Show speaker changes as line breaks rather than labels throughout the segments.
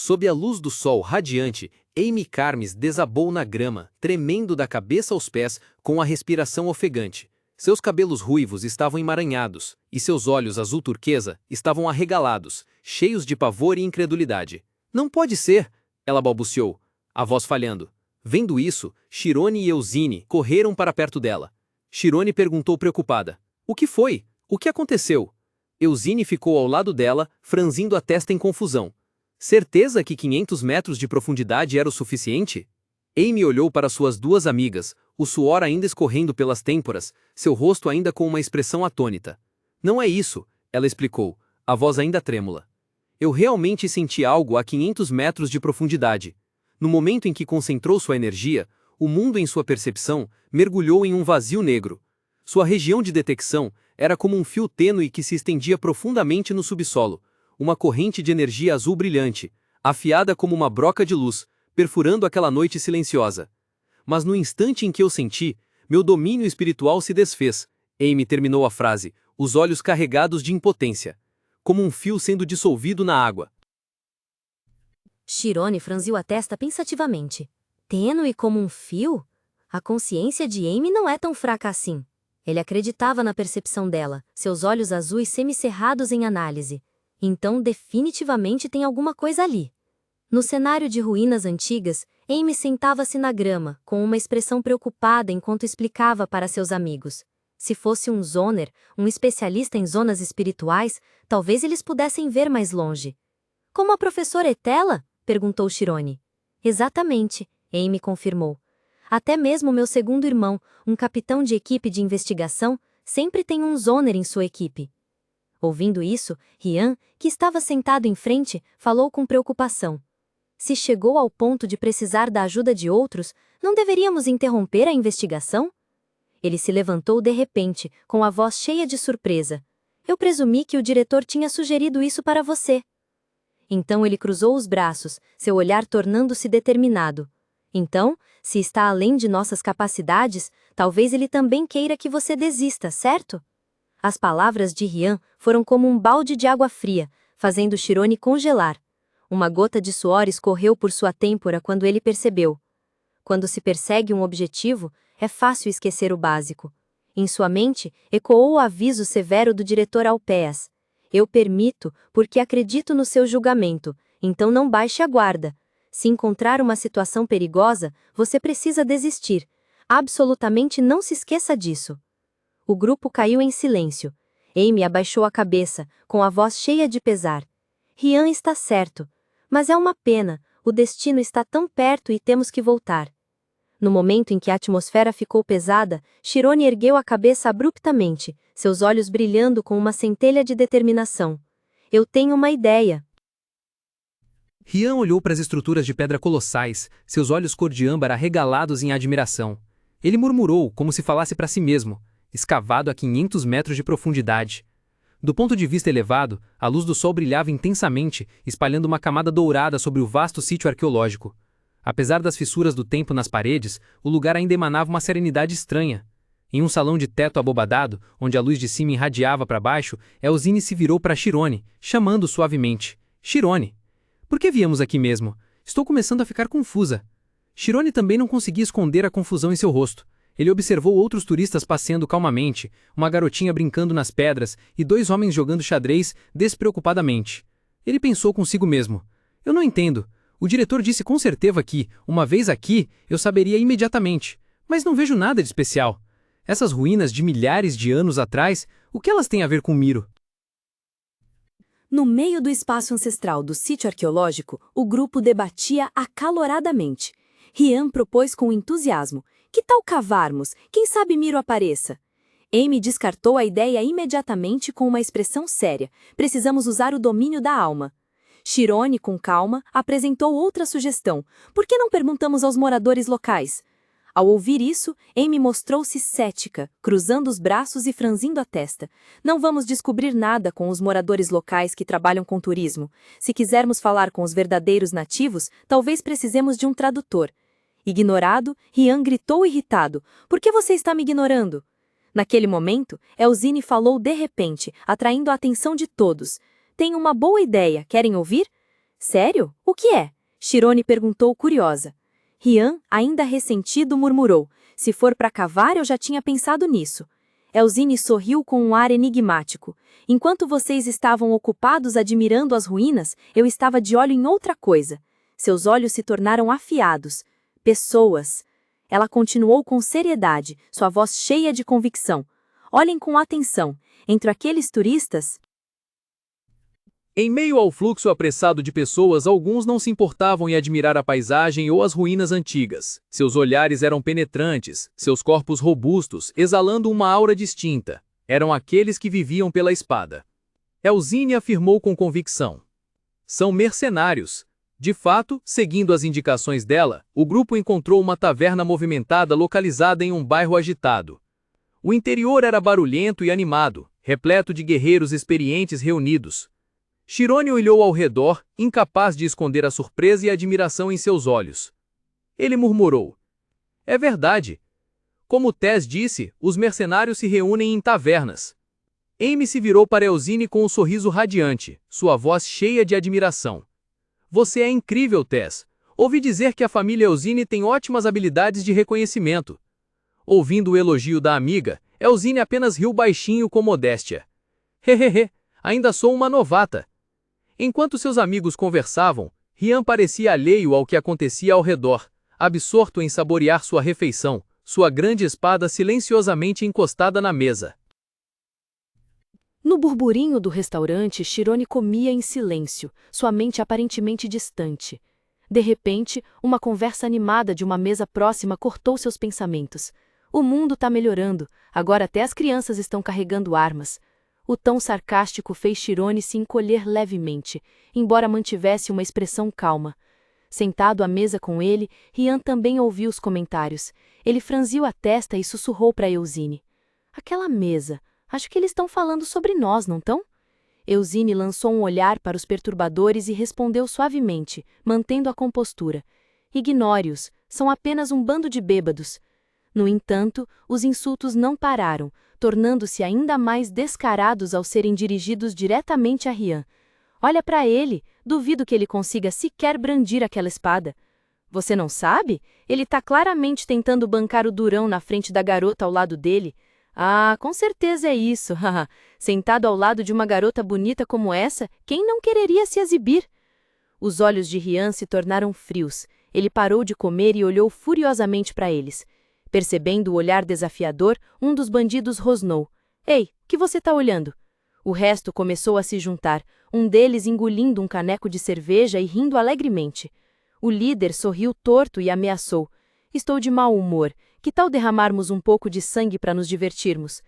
Sob a luz do sol radiante, Amy Carmes desabou na grama, tremendo da cabeça aos pés, com a respiração ofegante. Seus cabelos ruivos estavam emaranhados, e seus olhos azul turquesa estavam arregalados, cheios de pavor e incredulidade. Não pode ser! Ela balbuciou, a voz falhando. Vendo isso, Chirone e Eusine correram para perto dela. Chirone perguntou preocupada. O que foi? O que aconteceu? Eusine ficou ao lado dela, franzindo a testa em confusão. Certeza que 500 metros de profundidade era o suficiente? Amy olhou para suas duas amigas, o suor ainda escorrendo pelas têmporas, seu rosto ainda com uma expressão atônita. Não é isso, ela explicou, a voz ainda trêmula. Eu realmente senti algo a 500 metros de profundidade. No momento em que concentrou sua energia, o mundo em sua percepção mergulhou em um vazio negro. Sua região de detecção era como um fio tênue que se estendia profundamente no subsolo, uma corrente de energia azul brilhante, afiada como uma broca de luz, perfurando aquela noite silenciosa. Mas no instante em que eu senti, meu domínio espiritual se desfez. Amy terminou a frase, os olhos carregados de impotência, como um fio sendo dissolvido na água.
Chirone franziu a testa pensativamente. Tênue como um fio? A consciência de Amy não é tão fraca assim. Ele acreditava na percepção dela, seus olhos azuis semicerrados em análise. Então, definitivamente tem alguma coisa ali. No cenário de ruínas antigas, Amy sentava-se na grama, com uma expressão preocupada enquanto explicava para seus amigos. Se fosse um zoner, um especialista em zonas espirituais, talvez eles pudessem ver mais longe. Como a professora Etela? Perguntou Chirone. Exatamente, Amy confirmou. Até mesmo meu segundo irmão, um capitão de equipe de investigação, sempre tem um zoner em sua equipe. Ouvindo isso, Rian, que estava sentado em frente, falou com preocupação. Se chegou ao ponto de precisar da ajuda de outros, não deveríamos interromper a investigação? Ele se levantou de repente, com a voz cheia de surpresa. Eu presumi que o diretor tinha sugerido isso para você. Então ele cruzou os braços, seu olhar tornando-se determinado. Então, se está além de nossas capacidades, talvez ele também queira que você desista, certo? As palavras de Rian foram como um balde de água fria, fazendo Chirone congelar. Uma gota de suor escorreu por sua têmpora quando ele percebeu. Quando se persegue um objetivo, é fácil esquecer o básico. Em sua mente, ecoou o aviso severo do diretor Alpeas. Eu permito, porque acredito no seu julgamento, então não baixe a guarda. Se encontrar uma situação perigosa, você precisa desistir. Absolutamente não se esqueça disso. O grupo caiu em silêncio. Amy abaixou a cabeça, com a voz cheia de pesar. Rian está certo. Mas é uma pena, o destino está tão perto e temos que voltar. No momento em que a atmosfera ficou pesada, Chirone ergueu a cabeça abruptamente, seus olhos brilhando com uma centelha de determinação. Eu tenho uma ideia.
Rian olhou para as estruturas de pedra colossais, seus olhos cor de âmbar arregalados em admiração. Ele murmurou, como se falasse para si mesmo, escavado a 500 metros de profundidade. Do ponto de vista elevado, a luz do sol brilhava intensamente, espalhando uma camada dourada sobre o vasto sítio arqueológico. Apesar das fissuras do tempo nas paredes, o lugar ainda emanava uma serenidade estranha. Em um salão de teto abobadado, onde a luz de cima irradiava para baixo, Eusine se virou para Chirone, chamando suavemente. Chirone, por que viemos aqui mesmo? Estou começando a ficar confusa. Chirone também não conseguia esconder a confusão em seu rosto. Ele observou outros turistas passeando calmamente, uma garotinha brincando nas pedras e dois homens jogando xadrez despreocupadamente. Ele pensou consigo mesmo. Eu não entendo. O diretor disse com certeza que, uma vez aqui, eu saberia imediatamente. Mas não vejo nada de especial. Essas ruínas de milhares de anos atrás, o que elas têm a ver com Miro?
No meio do espaço ancestral do sítio arqueológico, o grupo debatia acaloradamente. Rian propôs com entusiasmo. Que tal cavarmos? Quem sabe Miro apareça? Amy descartou a ideia imediatamente com uma expressão séria. Precisamos usar o domínio da alma. Chirone, com calma, apresentou outra sugestão. Por que não perguntamos aos moradores locais? Ao ouvir isso, Amy mostrou-se cética, cruzando os braços e franzindo a testa. Não vamos descobrir nada com os moradores locais que trabalham com turismo. Se quisermos falar com os verdadeiros nativos, talvez precisemos de um tradutor. Ignorado, Rian gritou irritado. Por que você está me ignorando? Naquele momento, Eusine falou de repente, atraindo a atenção de todos. Tenho uma boa ideia, querem ouvir? Sério? O que é? Chirone perguntou curiosa. Rian, ainda ressentido, murmurou. Se for para cavar, eu já tinha pensado nisso. Elzine sorriu com um ar enigmático. Enquanto vocês estavam ocupados admirando as ruínas, eu estava de olho em outra coisa. Seus olhos se tornaram afiados. Pessoas. Ela continuou com seriedade, sua voz cheia de convicção. Olhem com atenção. Entre aqueles turistas...
Em meio ao fluxo apressado de pessoas, alguns não se importavam em admirar a paisagem ou as ruínas antigas. Seus olhares eram penetrantes, seus corpos robustos, exalando uma aura distinta. Eram aqueles que viviam pela espada. Elzine afirmou com convicção. São mercenários. De fato, seguindo as indicações dela, o grupo encontrou uma taverna movimentada localizada em um bairro agitado. O interior era barulhento e animado, repleto de guerreiros experientes reunidos. Chirone olhou ao redor, incapaz de esconder a surpresa e a admiração em seus olhos. Ele murmurou. É verdade. Como Tess disse, os mercenários se reúnem em tavernas. Amy se virou para Elzine com um sorriso radiante, sua voz cheia de admiração. Você é incrível, Tess. Ouvi dizer que a família Elzine tem ótimas habilidades de reconhecimento. Ouvindo o elogio da amiga, Elzine apenas riu baixinho com modéstia. Hehehe, ainda sou uma novata. Enquanto seus amigos conversavam, Rian parecia alheio ao que acontecia ao redor, absorto em saborear sua refeição, sua grande espada silenciosamente encostada na mesa.
No burburinho do restaurante, Chirone comia em silêncio, sua mente aparentemente distante. De repente, uma conversa animada de uma mesa próxima cortou seus pensamentos. O mundo está melhorando, agora até as crianças estão carregando armas. O tom sarcástico fez Chirone se encolher levemente, embora mantivesse uma expressão calma. Sentado à mesa com ele, Rian também ouviu os comentários. Ele franziu a testa e sussurrou para Elzine. Aquela mesa, acho que eles estão falando sobre nós, não estão? Elzine lançou um olhar para os perturbadores e respondeu suavemente, mantendo a compostura. Ignore-os, são apenas um bando de bêbados. No entanto, os insultos não pararam, tornando-se ainda mais descarados ao serem dirigidos diretamente a Rian. Olha para ele, duvido que ele consiga sequer brandir aquela espada. Você não sabe? Ele está claramente tentando bancar o durão na frente da garota ao lado dele. Ah, com certeza é isso, haha. Sentado ao lado de uma garota bonita como essa, quem não quereria se exibir? Os olhos de Rian se tornaram frios. Ele parou de comer e olhou furiosamente para eles. Percebendo o olhar desafiador, um dos bandidos rosnou. Ei, o que você está olhando? O resto começou a se juntar, um deles engolindo um caneco de cerveja e rindo alegremente. O líder sorriu torto e ameaçou. Estou de mau humor. Que tal derramarmos um pouco de sangue para nos divertirmos?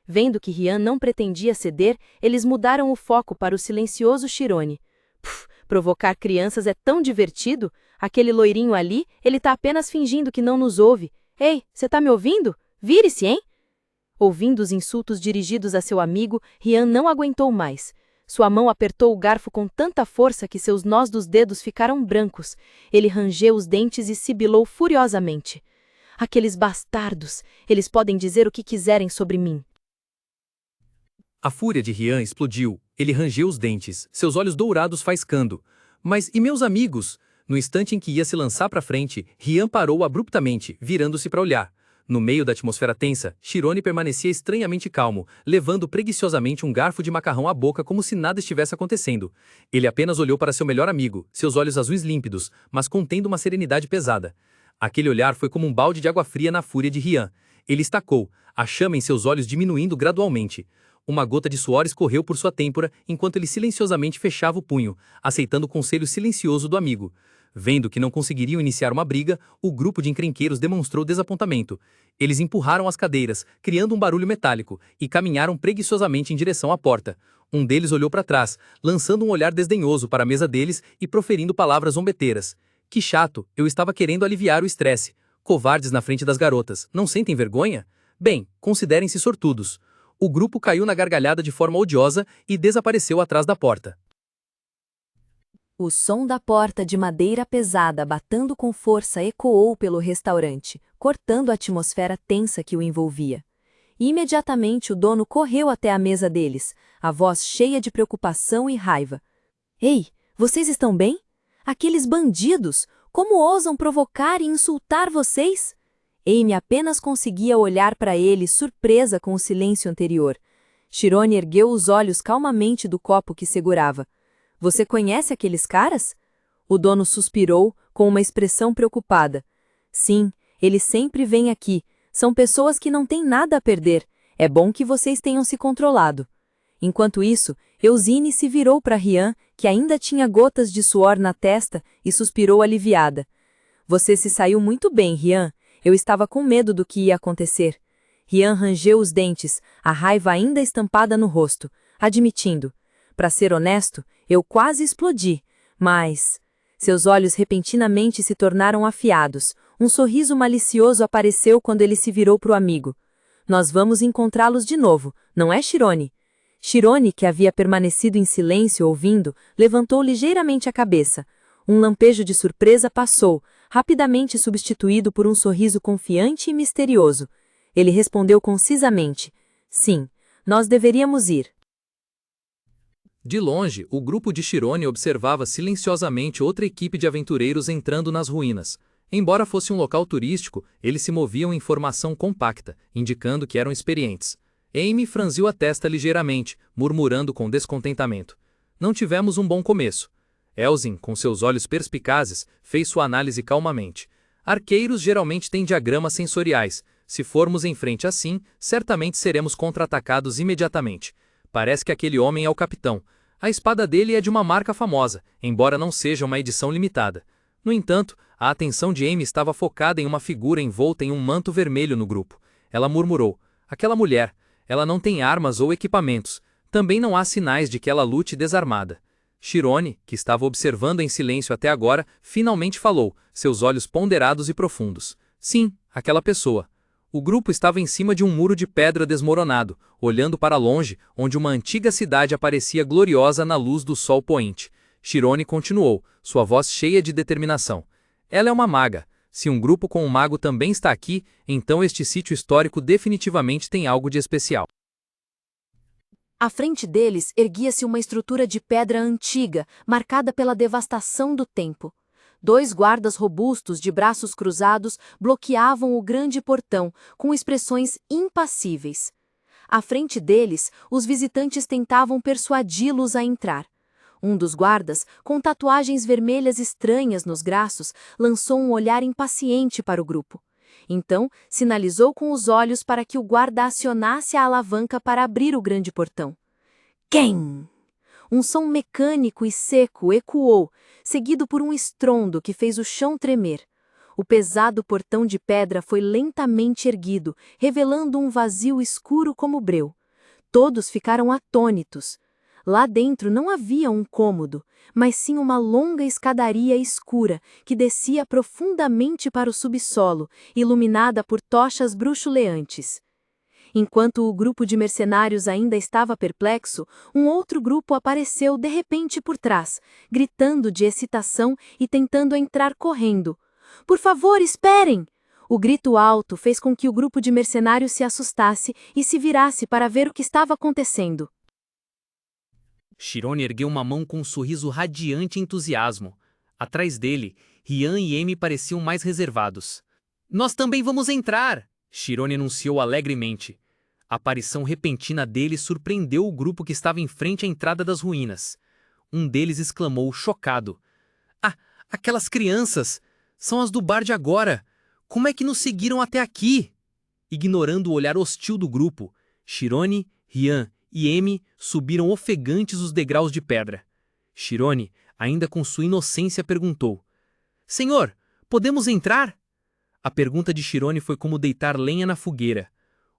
Vendo que Rian não pretendia ceder, eles mudaram o foco para o silencioso Chirone. Provocar crianças é tão divertido? Aquele loirinho ali, ele está apenas fingindo que não nos ouve. Ei, você tá me ouvindo? Vire-se, hein? Ouvindo os insultos dirigidos a seu amigo, Rian não aguentou mais. Sua mão apertou o garfo com tanta força que seus nós dos dedos ficaram brancos. Ele rangeu os dentes e sibilou furiosamente. Aqueles bastardos, eles podem dizer o que quiserem sobre mim.
A fúria de Rian explodiu. Ele rangeu os dentes, seus olhos dourados faiscando. Mas e meus amigos? No instante em que ia se lançar para frente, Rian parou abruptamente, virando-se para olhar. No meio da atmosfera tensa, Chirone permanecia estranhamente calmo, levando preguiçosamente um garfo de macarrão à boca como se nada estivesse acontecendo. Ele apenas olhou para seu melhor amigo, seus olhos azuis límpidos, mas contendo uma serenidade pesada. Aquele olhar foi como um balde de água fria na fúria de Rian. Ele estacou, a chama em seus olhos diminuindo gradualmente. Uma gota de suor escorreu por sua têmpora enquanto ele silenciosamente fechava o punho, aceitando o conselho silencioso do amigo. Vendo que não conseguiriam iniciar uma briga, o grupo de encrenqueiros demonstrou desapontamento. Eles empurraram as cadeiras, criando um barulho metálico, e caminharam preguiçosamente em direção à porta. Um deles olhou para trás, lançando um olhar desdenhoso para a mesa deles e proferindo palavras zombeteiras. Que chato, eu estava querendo aliviar o estresse. Covardes na frente das garotas, não sentem vergonha? Bem, considerem-se sortudos. O grupo caiu na gargalhada de forma odiosa e desapareceu atrás da porta.
O som da porta de madeira pesada batendo com força ecoou pelo restaurante, cortando a atmosfera tensa que o envolvia. Imediatamente o dono correu até a mesa deles, a voz cheia de preocupação e raiva. Ei, Vocês estão bem? Aqueles bandidos, como ousam provocar e insultar vocês? Amy apenas conseguia olhar para ele, surpresa com o silêncio anterior. Chirone ergueu os olhos calmamente do copo que segurava. Você conhece aqueles caras? O dono suspirou, com uma expressão preocupada. Sim, eles sempre vêm aqui. São pessoas que não têm nada a perder. É bom que vocês tenham se controlado. Enquanto isso, Eusine se virou para Rian, que ainda tinha gotas de suor na testa, e suspirou aliviada. Você se saiu muito bem, Rian. Eu estava com medo do que ia acontecer. Rian rangeu os dentes, a raiva ainda estampada no rosto, admitindo. Para ser honesto, eu quase explodi, mas... Seus olhos repentinamente se tornaram afiados. Um sorriso malicioso apareceu quando ele se virou para o amigo. Nós vamos encontrá-los de novo, não é, Chirone? Chirone, que havia permanecido em silêncio ouvindo, levantou ligeiramente a cabeça. Um lampejo de surpresa passou, rapidamente substituído por um sorriso confiante e misterioso. Ele respondeu concisamente: sim, nós deveríamos ir.
De longe, o grupo de Chirone observava silenciosamente outra equipe de aventureiros entrando nas ruínas. Embora fosse um local turístico, eles se moviam em formação compacta, indicando que eram experientes. Amy franziu a testa ligeiramente, murmurando com descontentamento. Não tivemos um bom começo. Elzin, com seus olhos perspicazes, fez sua análise calmamente. Arqueiros geralmente têm diagramas sensoriais. Se formos em frente assim, certamente seremos contra-atacados imediatamente. Parece que aquele homem é o capitão. A espada dele é de uma marca famosa, embora não seja uma edição limitada. No entanto, a atenção de Amy estava focada em uma figura envolta em um manto vermelho no grupo. Ela murmurou: aquela mulher, ela não tem armas ou equipamentos. Também não há sinais de que ela lute desarmada. Chirone, que estava observando em silêncio até agora, finalmente falou, seus olhos ponderados e profundos. Sim, aquela pessoa. O grupo estava em cima de um muro de pedra desmoronado, olhando para longe, onde uma antiga cidade aparecia gloriosa na luz do sol poente. Chirone continuou, sua voz cheia de determinação. Ela é uma maga. Se um grupo com um mago também está aqui, então este sítio histórico definitivamente tem algo de especial.
À frente deles erguia-se uma estrutura de pedra antiga, marcada pela devastação do tempo. 2 guardas robustos de braços cruzados bloqueavam o grande portão, com expressões impassíveis. À frente deles, os visitantes tentavam persuadi-los a entrar. Um dos guardas, com tatuagens vermelhas estranhas nos braços, lançou um olhar impaciente para o grupo. Então, sinalizou com os olhos para que o guarda acionasse a alavanca para abrir o grande portão. Quem? Um som mecânico e seco ecoou, seguido por um estrondo que fez o chão tremer. O pesado portão de pedra foi lentamente erguido, revelando um vazio escuro como breu. Todos ficaram atônitos. Lá dentro não havia um cômodo, mas sim uma longa escadaria escura que descia profundamente para o subsolo, iluminada por tochas bruxuleantes. Enquanto o grupo de mercenários ainda estava perplexo, um outro grupo apareceu de repente por trás, gritando de excitação e tentando entrar correndo. Por favor, esperem! O grito alto fez com que o grupo de mercenários se assustasse e se virasse para ver o que estava acontecendo.
Chirone ergueu uma mão com um sorriso radiante e entusiasmo. Atrás dele, Rian e Amy pareciam mais reservados. Nós também vamos entrar! Chirone anunciou alegremente. A aparição repentina dele surpreendeu o grupo que estava em frente à entrada das ruínas. Um deles exclamou, chocado. Ah, aquelas crianças! São as do bar de agora! Como é que nos seguiram até aqui? Ignorando o olhar hostil do grupo, Chirone, Rian e Amy subiram ofegantes os degraus de pedra. Chirone, ainda com sua inocência, perguntou. Senhor, podemos entrar? A pergunta de Chirone foi como deitar lenha na fogueira.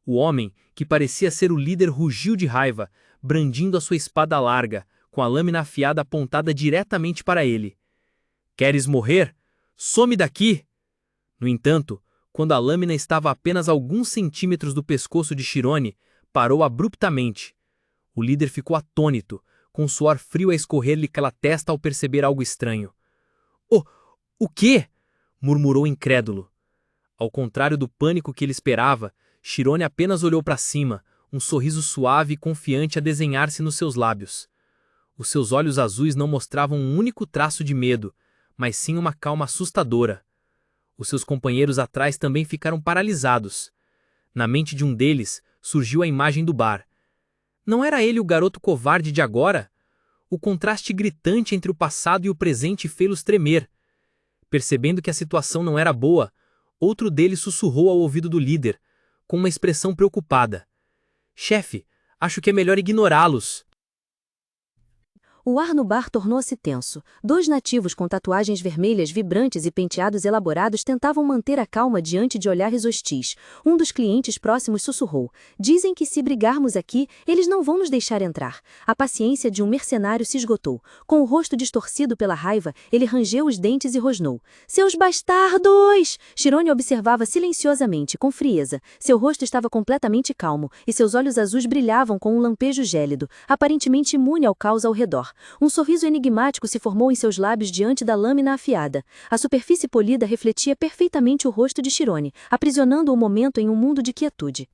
O homem, que parecia ser o líder, rugiu de raiva, brandindo a sua espada larga, com a lâmina afiada apontada diretamente para ele. Queres morrer? Some daqui! No entanto, quando a lâmina estava a apenas alguns centímetros do pescoço de Chirone, parou abruptamente. O líder ficou atônito, com suor frio a escorrer-lhe pela testa ao perceber algo estranho. O quê? Murmurou incrédulo. Ao contrário do pânico que ele esperava, Chirone apenas olhou para cima, um sorriso suave e confiante a desenhar-se nos seus lábios.
Os seus olhos azuis não mostravam um único traço de medo, mas sim uma calma assustadora. Os seus companheiros atrás também ficaram paralisados. Na mente de um deles, surgiu a imagem do bar. Não era ele o garoto covarde de agora? O contraste gritante entre o passado e o presente fê-los tremer. Percebendo que a situação não era boa, outro deles sussurrou ao ouvido do líder, com uma expressão preocupada. Chefe, acho que é melhor ignorá-los.
O ar no bar tornou-se tenso. 2 nativos com tatuagens vermelhas vibrantes e penteados elaborados tentavam manter a calma diante de olhares hostis. Um dos clientes próximos sussurrou: "Dizem que se brigarmos aqui, eles não vão nos deixar entrar." A paciência de um mercenário se esgotou. Com o rosto distorcido pela raiva, ele rangeu os dentes e rosnou: "Seus bastardos!" Chirone observava silenciosamente, com frieza. Seu rosto estava completamente calmo, e seus olhos azuis brilhavam com um lampejo gélido, aparentemente imune ao caos ao redor. Um sorriso enigmático se formou em seus lábios diante da lâmina afiada. A superfície polida refletia perfeitamente o rosto de Chirone, aprisionando o momento em um mundo de quietude.